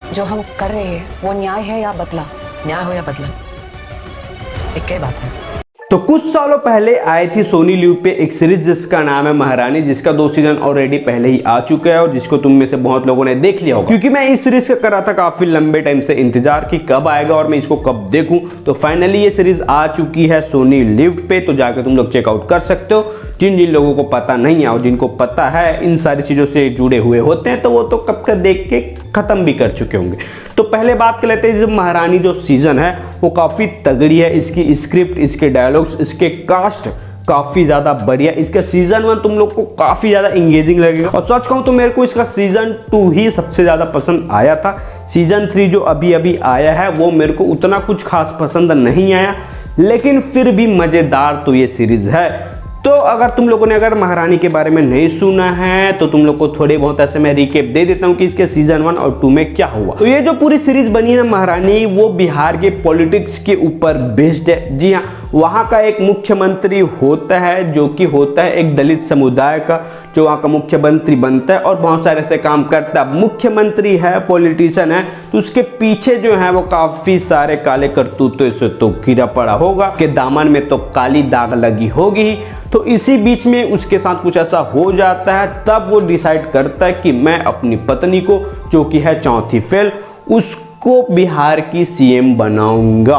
जो हम कर रहे हैं वो न्याय है या बदला? न्याय हो या बदला, एक क्या बात है। तो कुछ सालों पहले आई थी सोनी लिव पे एक सीरीज जिसका नाम है महारानी, जिसका 2 सीजन ऑलरेडी पहले ही आ चुका है और जिसको तुम में से बहुत लोगों ने देख लिया होगा। क्योंकि मैं इस सीरीज का कर रहा था काफी लंबे टाइम से इंतजार कि कब आएगा और मैं इसको कब देखूं, तो फाइनली ये सीरीज आ चुकी है सोनी लिव पे। तो जाकर तुम लोग चेकआउट कर सकते हो। जिन जिन लोगों को पता नहीं है और जिनको पता है इन सारी चीजों से जुड़े हुए होते हैं तो वो तो कब का देख के खत्म भी कर चुके होंगे। तो पहले बात कर लेते हैं, महारानी जो सीजन है वो काफी तगड़ी है। इसकी स्क्रिप्ट, इसके डायलॉग्स, इसके कास्ट काफी ज्यादा बढ़िया। इसका सीजन 1 तुम लोग को काफी ज्यादा इंगेजिंग लगेगा और सच कहूं तो मेरे को इसका सीजन 2 ही सबसे ज्यादा पसंद आया था। सीजन 3 जो अभी अभी आया है वो मेरे को उतना कुछ खास पसंद नहीं आया, लेकिन फिर भी मजेदार तो ये सीरीज है। तो अगर तुम लोगों ने महारानी के बारे में नहीं सुना है तो तुम लोग को थोड़े बहुत ऐसे मैं रिकेप दे देता हूँ कि इसके सीजन 1 और 2 में क्या हुआ। तो ये जो पूरी सीरीज बनी है ना महारानी, वो बिहार के पॉलिटिक्स के ऊपर बेस्ड है। जी हाँ, वहाँ का एक मुख्यमंत्री होता है जो कि होता है एक दलित समुदाय का, जो वहाँ का मुख्यमंत्री बनता है और बहुत सारे ऐसे काम करता है। मुख्यमंत्री है, पॉलिटिशियन है, तो उसके पीछे जो है वो काफी सारे काले करतूतों से तो घिरा पड़ा होगा, के दामन में तो काली दाग लगी होगी। तो इसी बीच में उसके साथ कुछ ऐसा हो जाता है, तब वो डिसाइड करता है कि मैं अपनी पत्नी को, जो कि है चौथी फेल, उसको बिहार की सीएम बनाऊंगा।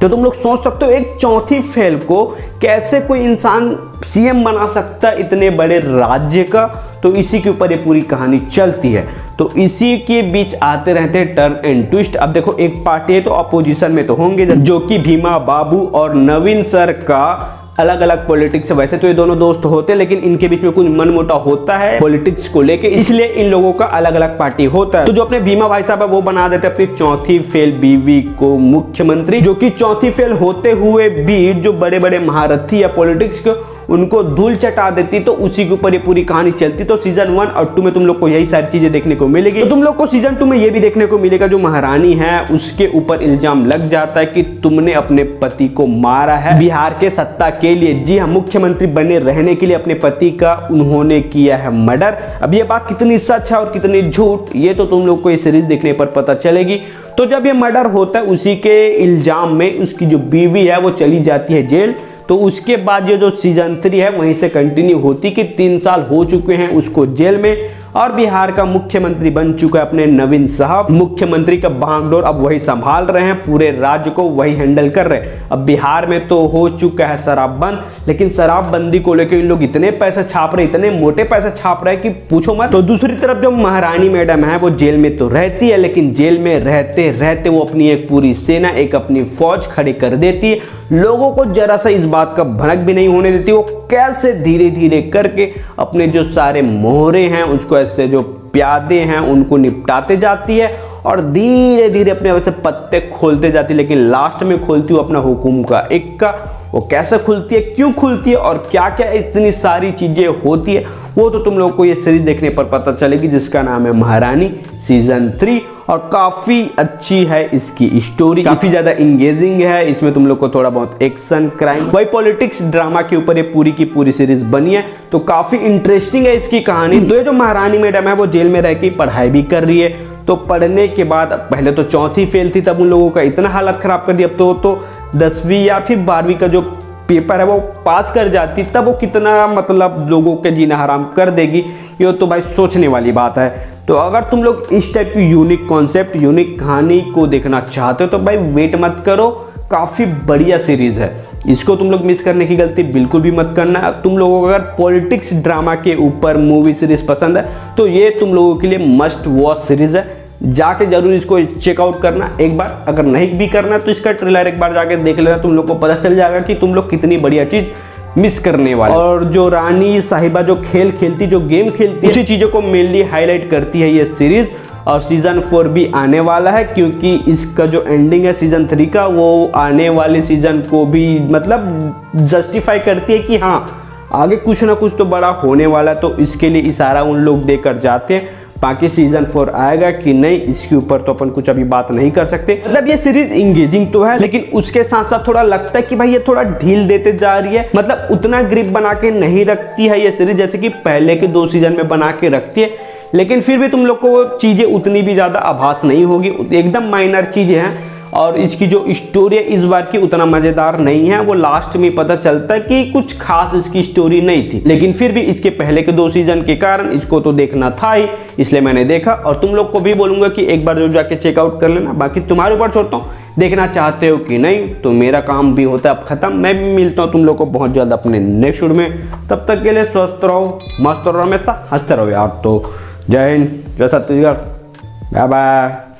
तो तुम लोग सोच सकते हो एक चौथी फेल को कैसे कोई इंसान सीएम बना सकता है इतने बड़े राज्य का। तो इसी के ऊपर ये पूरी कहानी चलती है। तो इसी के बीच आते रहते हैं टर्न एंड ट्विस्ट। अब देखो, एक पार्टी है तो अपोजिशन में तो होंगे, जो कि भीमा बाबू और नवीन सर का अलग अलग पॉलिटिक्स है। वैसे तो ये दोनों दोस्त होते हैं, लेकिन इनके बीच में कुछ मनमुटाव होता है पॉलिटिक्स को लेके, इसलिए इन लोगों का अलग अलग पार्टी होता है। तो जो अपने भीमा भाई साहब है वो बना देते हैं अपनी चौथी फेल बीवी को मुख्यमंत्री, जो कि चौथी फेल होते हुए भी जो बड़े बड़े महारथी है पॉलिटिक्स के उनको धूल चटा देती। तो उसी के ऊपर ये पूरी कहानी चलती। तो सीजन 1 और 2 में तुम लोग को यही सारी चीजें देखने को मिलेगी। तो तुम लोग को सीजन 2 में ये भी देखने को मिलेगा, जो महारानी है उसके ऊपर इल्जाम लग जाता है कि तुमने अपने पति को मारा है बिहार के सत्ता के लिए। जी हाँ, मुख्यमंत्री बने रहने के लिए अपने पति का उन्होंने किया है मर्डर। अब ये बात कितनी सच है और कितनी झूठ, ये तो तुम लोग को ये सीरीज देखने पर पता चलेगी। तो जब ये मर्डर होता है, उसी के इल्जाम में उसकी जो बीवी है वो चली जाती है जेल। तो उसके बाद ये जो सीजन 3 है वहीं से कंटिन्यू होती कि 3 साल हो चुके हैं उसको जेल में और बिहार का मुख्यमंत्री बन चुका है अपने नवीन साहब। मुख्यमंत्री का बागडोर अब वही संभाल रहे हैं, पूरे राज्य को वही हैंडल कर रहे हैं। अब बिहार में तो हो चुका है शराब बंद, लेकिन शराबबंदी को लेकर इन लोग इतने पैसे छाप रहे, इतने मोटे पैसे छाप रहे कि पूछो मत। तो दूसरी तरफ जो महारानी मैडम है वो जेल में तो रहती है, लेकिन जेल में रहते रहते वो अपनी एक पूरी सेना, एक अपनी फौज खड़ी कर देती है। लोगों को जरा सा इस बात का भनक भी नहीं होने देती वो कैसे धीरे धीरे करके अपने जो सारे मोहरे हैं उसको, ऐसे जो प्यादे हैं उनको निपटाते जाती है और धीरे धीरे अपने वैसे पत्ते खोलते जाती है। लेकिन लास्ट में खोलती हूँ अपना हुकुम का इक्का। वो कैसे खुलती है, क्यों खुलती है और क्या क्या इतनी सारी चीजें होती है, वो तो तुम लोग को ये सीरीज देखने पर पता चलेगी, जिसका नाम है महारानी सीजन 3। और काफी अच्छी है इसकी स्टोरी, काफी ज्यादा इंगेजिंग है। इसमें तुम लोग को थोड़ा बहुत एक्शन, क्राइम, वही पॉलिटिक्स, ड्रामा के ऊपर ये पूरी की पूरी सीरीज बनी है। तो काफी इंटरेस्टिंग है इसकी कहानी। तो ये जो महारानी मैडम है वो जेल में रह के पढ़ाई भी कर रही है। तो पढ़ने के बाद पहले तो चौथी फेल थी, तब उन लोगों का इतना हालत खराब कर दिया। अब तो 10वीं या फिर 12वीं का जो पेपर है वो पास कर जाती, तब वो कितना मतलब लोगों के जीना हराम कर देगी, ये तो भाई सोचने वाली बात है। तो अगर तुम लोग इस टाइप की यूनिक कॉन्सेप्ट, यूनिक कहानी को देखना चाहते हो तो भाई वेट मत करो, काफ़ी बढ़िया सीरीज है। इसको तुम लोग मिस करने की गलती बिल्कुल भी मत करना। तुम लोगों को अगर पॉलिटिक्स ड्रामा के ऊपर मूवी सीरीज पसंद है तो ये तुम लोगों के लिए मस्ट वॉच सीरीज है। जाके जरूर इसको चेकआउट करना एक बार। अगर नहीं भी करना तो इसका ट्रेलर एक बार जाके देख लेना, तुम लोग को पता चल जाएगा कि तुम लोग कितनी बढ़िया चीज़ मिस करने वाले। और जो रानी साहिबा जो खेल खेलती, जो गेम खेलती है, उसी चीज़ों को मेनली हाईलाइट करती है ये सीरीज। और सीजन 4 भी आने वाला है, क्योंकि इसका जो एंडिंग है सीजन 3 का वो आने वाले सीजन को भी मतलब जस्टिफाई करती है कि हाँ आगे कुछ ना कुछ तो बड़ा होने वाला। तो इसके लिए इशारा उन लोग देकर जाते हैं। बाकी सीजन 4 आएगा कि नहीं इसके ऊपर तो अपन कुछ अभी बात नहीं कर सकते। मतलब ये सीरीज इंगेजिंग तो है, लेकिन उसके साथ साथ थोड़ा लगता है कि भाई ये थोड़ा ढील देते जा रही है। मतलब उतना ग्रिप बना के नहीं रखती है ये सीरीज, जैसे कि पहले के 2 सीजन में बना के रखती है। लेकिन फिर भी तुम लोग को वो चीज़ें उतनी भी ज़्यादा आभास नहीं होगी, एकदम माइनर चीज़ें हैं। और इसकी जो स्टोरी है इस बार की उतना मज़ेदार नहीं है, वो लास्ट में पता चलता है कि कुछ खास इसकी स्टोरी नहीं थी। लेकिन फिर भी इसके पहले के 2 सीजन के कारण इसको तो देखना था ही, इसलिए मैंने देखा। और तुम लोग को भी बोलूँगा कि एक बार जो जाके चेकआउट कर लेना। बाकी तुम्हारे ऊपर छोड़ता हूँ, देखना चाहते हो कि नहीं, तो मेरा काम भी होता है अब ख़त्म। मैं भी मिलता हूँ तुम लोग को बहुत जल्द अपने नेक्स्ट वीडियो में। तब तक के लिए स्वस्थ रहो, मस्त रहो, हमेशा हंसते रहो यार। तो जय हिंद, जय छत्तीसगढ़, बाय बाय।